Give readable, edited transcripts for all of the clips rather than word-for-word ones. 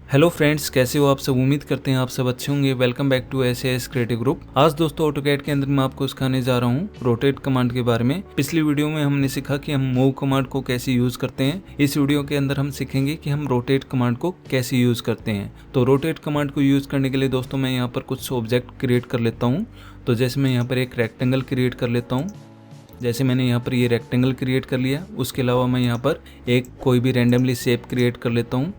Hello friends, कैसे हो आप सब। उम्मीद करते हैं आप सब अच्छे होंगे। Welcome back to S creative group. आज दोस्तों ऑटोकैड के अंदर मैं आपको सिखाने जा रहा हूँ रोटेट कमांड के बारे में। पिछली वीडियो में हमने सीखा कि हम मूव कमांड को कैसे यूज करते हैं। इस वीडियो के अंदर हम सीखेंगे कि हम रोटेट कमांड को कैसे यूज करते हैं। तो रोटेट कमांड को यूज करने के लिए दोस्तों मैं यहाँ पर कुछ ऑब्जेक्ट क्रिएट कर लेता हूँ। तो जैसे मैं यहाँ पर एक रेक्टेंगल क्रिएट कर लेता हूँ। जैसे मैंने यहाँ पर ये रेक्टेंगल क्रिएट कर लिया, उसके अलावा मैं यहाँ पर एक कोई भी रैंडमली शेप क्रिएट कर लेता हूँ।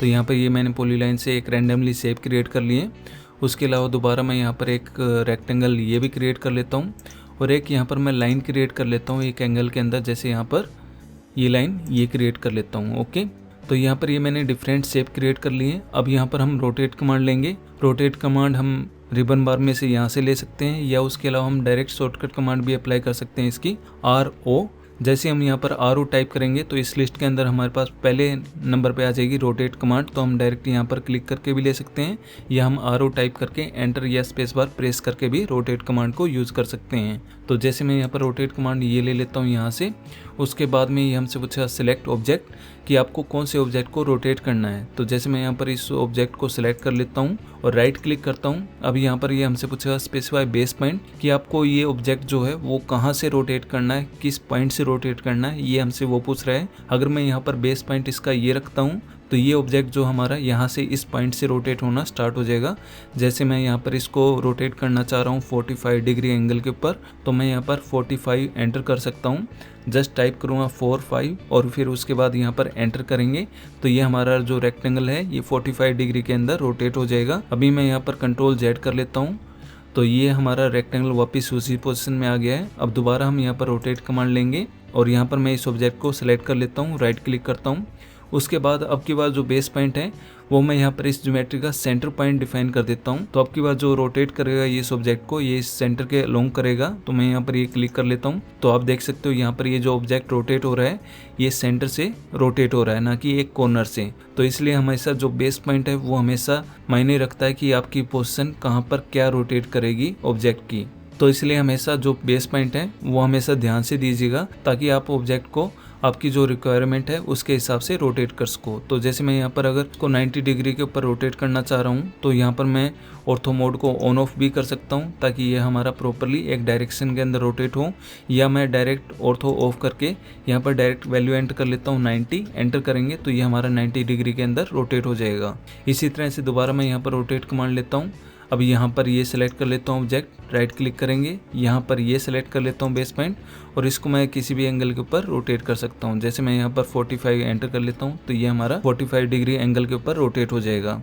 तो यहाँ पर ये मैंने पॉलीलाइन से एक रैंडमली शेप क्रिएट कर लिए। उसके अलावा दोबारा मैं यहाँ पर एक रेक्टेंगल ये भी क्रिएट कर लेता हूँ और एक यहाँ पर मैं लाइन क्रिएट कर लेता हूँ एक एंगल के अंदर। जैसे यहाँ पर ये लाइन ये क्रिएट कर लेता हूँ। ओके, तो यहाँ पर ये मैंने डिफरेंट शेप क्रिएट कर लिए। अब यहाँ पर हम रोटेट कमांड लेंगे। रोटेट कमांड हम रिबन बार में से यहाँ से ले सकते हैं या उसके अलावा हम डायरेक्ट शॉर्टकट कमांड भी अप्लाई कर सकते हैं इसकी, RO। जैसे हम यहाँ पर RO टाइप करेंगे तो इस लिस्ट के अंदर हमारे पास पहले नंबर पे आ जाएगी रोटेट कमांड। तो हम डायरेक्ट यहाँ पर क्लिक करके भी ले सकते हैं या हम RO टाइप करके एंटर या स्पेस बार प्रेस करके भी रोटेट कमांड को यूज़ कर सकते हैं। तो जैसे मैं यहाँ पर रोटेट कमांड ये ले लेता हूँ यहाँ से। उसके बाद में ये हमसे पूछा सिलेक्ट ऑब्जेक्ट कि आपको कौन से ऑब्जेक्ट को रोटेट करना है। तो जैसे मैं यहाँ पर इस ऑब्जेक्ट को सिलेक्ट कर लेता हूँ और राइट क्लिक करता हूँ। अब यहाँ पर ये हमसे पूछेगा स्पेसिफाई बेस पॉइंट कि आपको ये ऑब्जेक्ट जो है वो कहाँ से रोटेट करना है, किस पॉइंट से रोटेट करना है, ये हमसे वो पूछ रहा है। अगर मैं यहाँ पर बेस पॉइंट इसका ये रखता हूँ तो ये ऑब्जेक्ट जो हमारा यहाँ से इस पॉइंट से रोटेट होना स्टार्ट हो जाएगा। जैसे मैं यहाँ पर इसको रोटेट करना चाह रहा हूँ 45 डिग्री एंगल के ऊपर, तो मैं यहाँ पर 45 एंटर कर सकता हूँ। जस्ट टाइप करूँगा 45 और फिर उसके बाद यहाँ पर एंटर करेंगे तो ये हमारा जो रेक्टेंगल है ये 45 डिग्री के अंदर रोटेट हो जाएगा। अभी मैं यहाँ पर Ctrl Z कर लेता हूँ तो ये हमारा रेक्टेंगल वापस उसी पोजीशन में आ गया है। अब दोबारा हम यहाँ पर रोटेट कमांड लेंगे और यहाँ पर मैं इस ऑब्जेक्ट को सिलेक्ट कर लेता हूँ, राइट क्लिक करता हूँ। उसके बाद अब की बार जो बेस पॉइंट है वो मैं यहाँ पर इस ज्योमेट्री का सेंटर पॉइंट डिफाइन कर देता हूँ। तो अब की बार जो रोटेट करेगा ये इस ऑब्जेक्ट को ये इस सेंटर के अलोंग करेगा। तो मैं यहाँ पर ये क्लिक कर लेता हूँ। तो आप देख सकते हो यहाँ पर ये जो ऑब्जेक्ट रोटेट हो रहा है ये सेंटर से रोटेट हो रहा है, ना कि एक कॉर्नर से। तो इसलिए हमेशा जो बेस पॉइंट है वो हमेशा मायने रखता है कि आपकी पोजीशन कहाँ पर क्या रोटेट करेगी ऑब्जेक्ट की। तो इसलिए हमेशा जो बेस पॉइंट है वो हमेशा ध्यान से दीजिएगा ताकि आप ऑब्जेक्ट को आपकी जो रिक्वायरमेंट है उसके हिसाब से रोटेट कर सको। तो जैसे मैं यहाँ पर अगर इसको 90 डिग्री के ऊपर रोटेट करना चाह रहा हूँ तो यहाँ पर मैं ऑर्थो मोड को ऑन ऑफ भी कर सकता हूँ ताकि ये हमारा प्रॉपरली एक डायरेक्शन के अंदर रोटेट हो, या मैं डायरेक्ट ऑर्थो ऑफ करके यहाँ पर डायरेक्ट वैल्यू एंटर कर लेता हूँ 90। एंटर करेंगे तो ये हमारा 90 डिग्री के अंदर रोटेट हो जाएगा। इसी तरह से दोबारा मैं यहाँ पर रोटेट कमांड लेता हूँ। अब यहाँ पर ये सिलेक्ट कर लेता हूँ ऑब्जेक्ट, राइट क्लिक करेंगे, यहाँ पर ये सिलेक्ट कर लेता हूँ बेस पॉइंट और इसको मैं किसी भी एंगल के ऊपर रोटेट कर सकता हूँ। जैसे मैं यहाँ पर 45 एंटर कर लेता हूँ तो ये हमारा 45 डिग्री एंगल के ऊपर रोटेट हो जाएगा।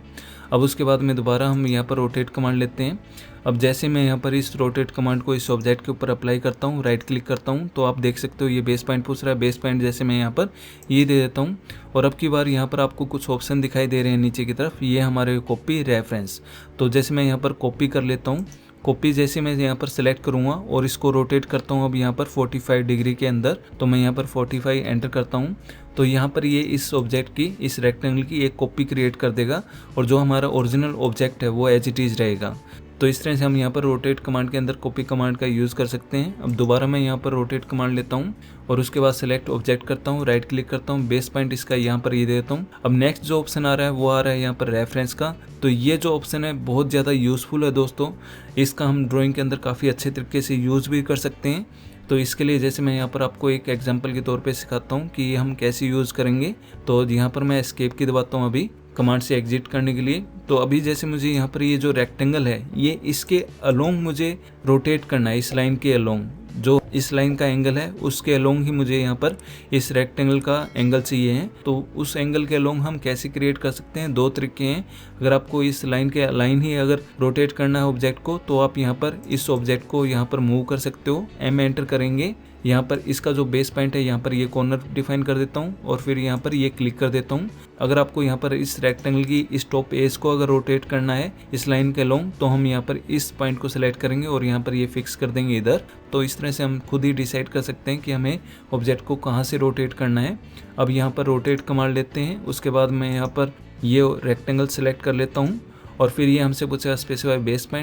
अब उसके बाद में दोबारा हम यहाँ पर रोटेट कमांड लेते हैं। अब जैसे मैं यहाँ पर इस रोटेट कमांड को इस ऑब्जेक्ट के ऊपर अप्लाई करता हूँ, राइट क्लिक करता हूँ, तो आप देख सकते हो ये बेस पॉइंट पूछ रहा है। बेस पॉइंट जैसे मैं यहाँ पर ये दे देता हूँ और अब की बार यहाँ पर आपको कुछ ऑप्शन दिखाई दे रहे हैं नीचे की तरफ, ये हमारे कॉपी रेफरेंस। तो जैसे मैं यहाँ पर कॉपी कर लेता हूँ। कॉपी जैसे मैं यहाँ पर सिलेक्ट करूँगा और इसको रोटेट करता हूँ अब यहाँ पर 45 डिग्री के अंदर, तो मैं यहाँ पर 45 एंटर करता हूँ तो यहाँ पर ये इस ऑब्जेक्ट की, इस रेक्टेंगल की एक कॉपी क्रिएट कर देगा और जो हमारा ओरिजिनल ऑब्जेक्ट है वो एज इट इज़ रहेगा। तो इस तरह से हम यहाँ पर रोटेट कमांड के अंदर कॉपी कमांड का यूज़ कर सकते हैं। अब दोबारा मैं यहाँ पर रोटेट कमांड लेता हूँ और उसके बाद सिलेक्ट ऑब्जेक्ट करता हूँ, राइट क्लिक करता हूँ, बेस पॉइंट इसका यहाँ पर ये देता हूँ। अब नेक्स्ट जो ऑप्शन आ रहा है वो आ रहा है यहाँ पर रेफरेंस का। तो ये जो ऑप्शन है बहुत ज़्यादा यूज़फुल है दोस्तों, इसका हम ड्राइंग के अंदर काफ़ी अच्छे तरीके से यूज़ भी कर सकते हैं। तो इसके लिए जैसे मैं यहाँ पर आपको एक एग्जांपल के तौर पे सिखाता हूँ कि हम कैसे यूज़ करेंगे। तो यहाँ पर मैं एस्केप की दबाता हूँ अभी कमांड से एग्जिट करने के लिए। तो अभी जैसे मुझे यहाँ पर ये जो रेक्टेंगल है ये इसके अलोंग मुझे रोटेट करना है, इस लाइन के अलोंग, जो इस लाइन का एंगल है उसके अलोंग ही मुझे यहाँ पर इस रेक्टेंगल का एंगल चाहिए है। तो उस एंगल के अलोंग हम कैसे क्रिएट कर सकते हैं, दो तरीके हैं। अगर आपको इस लाइन के लाइन ही अगर रोटेट करना है ऑब्जेक्ट को तो आप यहाँ पर इस ऑब्जेक्ट को यहाँ पर मूव कर सकते हो। M एंटर करेंगे, यहाँ पर इसका जो बेस पॉइंट है यहाँ पर ये कॉर्नर डिफाइन कर देता हूँ और फिर यहाँ पर ये क्लिक कर देता हूँ। अगर आपको यहाँ पर इस रेक्टेंगल की इस टॉप एज को अगर रोटेट करना है इस लाइन के लॉन्ग तो हम यहाँ पर इस पॉइंट को सिलेक्ट करेंगे और यहाँ पर ये फिक्स कर देंगे इधर। तो इस तरह से हम खुद ही डिसाइड कर सकते हैं कि हमें ऑब्जेक्ट को कहाँ से रोटेट करना है। अब यहाँ पर रोटेट कमांड लेते हैं, उसके बाद मैं यहाँ पर ये रेक्टेंगल सेलेक्ट कर लेता हूँ और फिर ये हमसे पूछेगा स्पेसिफाई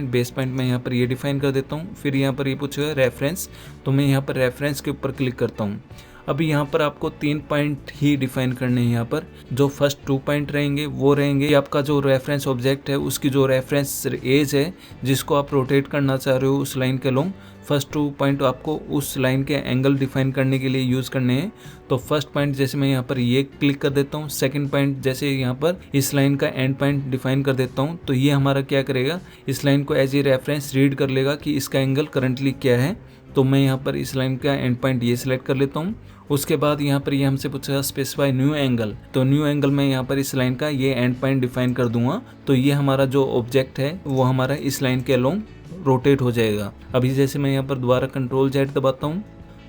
बेस पॉइंट मैं यहाँ पर ये डिफाइन कर देता हूँ। फिर यहाँ पर ये पूछेगा रेफरेंस, तो मैं यहाँ पर रेफरेंस के ऊपर क्लिक करता हूँ। अभी यहाँ पर आपको 3 पॉइंट ही डिफाइन करने हैं। यहाँ पर जो फर्स्ट 2 पॉइंट रहेंगे वो रहेंगे आपका जो रेफरेंस ऑब्जेक्ट है उसकी जो रेफरेंस एज है जिसको आप रोटेट करना चाह रहे हो उस लाइन के लॉन्ग। फर्स्ट 2 पॉइंट आपको उस लाइन के एंगल डिफाइन करने के लिए यूज़ करने हैं। तो फर्स्ट पॉइंट जैसे मैं यहाँ पर ये क्लिक कर देता हूँ, सेकंड पॉइंट जैसे यहाँ पर इस लाइन का एंड पॉइंट डिफाइन कर देता हूँ, तो ये हमारा क्या करेगा, इस लाइन को एज ए रेफरेंस रीड कर लेगा कि इसका एंगल करंटली क्या है। तो मैं यहाँ पर इस लाइन का एंड पॉइंट ये सिलेक्ट कर लेता हूँ। उसके बाद यहाँ पर ये हमसे पूछेगा स्पेसिफाई न्यू एंगल, तो न्यू एंगल में यहाँ पर इस लाइन का ये एंड पॉइंट डिफाइन कर दूंगा। तो ये हमारा जो ऑब्जेक्ट है वो हमारा इस लाइन के अलोंग रोटेट हो जाएगा। अभी जैसे मैं यहाँ पर दोबारा Ctrl+Z दबाता हूँ,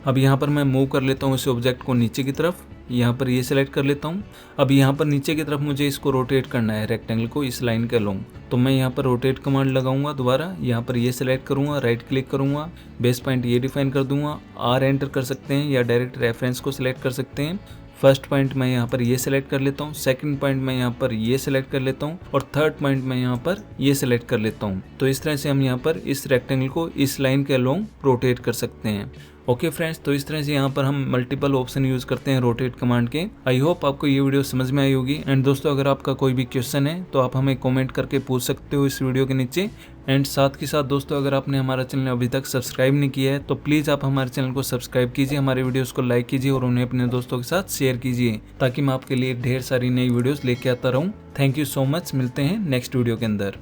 अब यहाँ पर मैं मूव कर लेता हूँ इस ऑब्जेक्ट को नीचे की तरफ, यहाँ पर ये सिलेक्ट कर लेता हूँ। अब यहाँ पर नीचे की तरफ मुझे इसको रोटेट करना है रेक्टेंगल को इस लाइन के अलोंग, तो मैं यहाँ पर रोटेट कमांड लगाऊंगा दोबारा, यहाँ पर ये सिलेक्ट करूँगा, राइट क्लिक करूँगा, बेस पॉइंट ये डिफाइन कर दूंगा, R एंटर कर सकते हैं या डायरेक्ट रेफरेंस को सिलेक्ट कर सकते हैं। फर्स्ट पॉइंट मैं यहाँ पर ये सिलेक्ट कर लेता हूँ, सेकंड पॉइंट मैं यहाँ पर ये सिलेक्ट कर लेता हूँ और थर्ड पॉइंट मैं यहाँ पर ये सिलेक्ट कर लेता हूँ। तो इस तरह से हम यहाँ पर इस रेक्टेंगल को इस लाइन के अलोंग रोटेट कर सकते हैं। ओके फ्रेंड्स, तो इस तरह से यहाँ पर हम मल्टीपल ऑप्शन यूज़ करते हैं रोटेट कमांड के। आई होप आपको ये वीडियो समझ में आई होगी। एंड दोस्तों, अगर आपका कोई भी क्वेश्चन है तो आप हमें कमेंट करके पूछ सकते हो इस वीडियो के नीचे। एंड साथ के साथ दोस्तों, अगर आपने हमारा चैनल अभी तक सब्सक्राइब नहीं किया है तो प्लीज़ आप हमारे चैनल को सब्सक्राइब कीजिए, हमारे वीडियोस को लाइक कीजिए और उन्हें अपने दोस्तों के साथ शेयर कीजिए, ताकि मैं आपके लिए ढेर सारी नई वीडियोस लेके आता रहूँ। थैंक यू सो मच, मिलते हैं नेक्स्ट वीडियो के अंदर।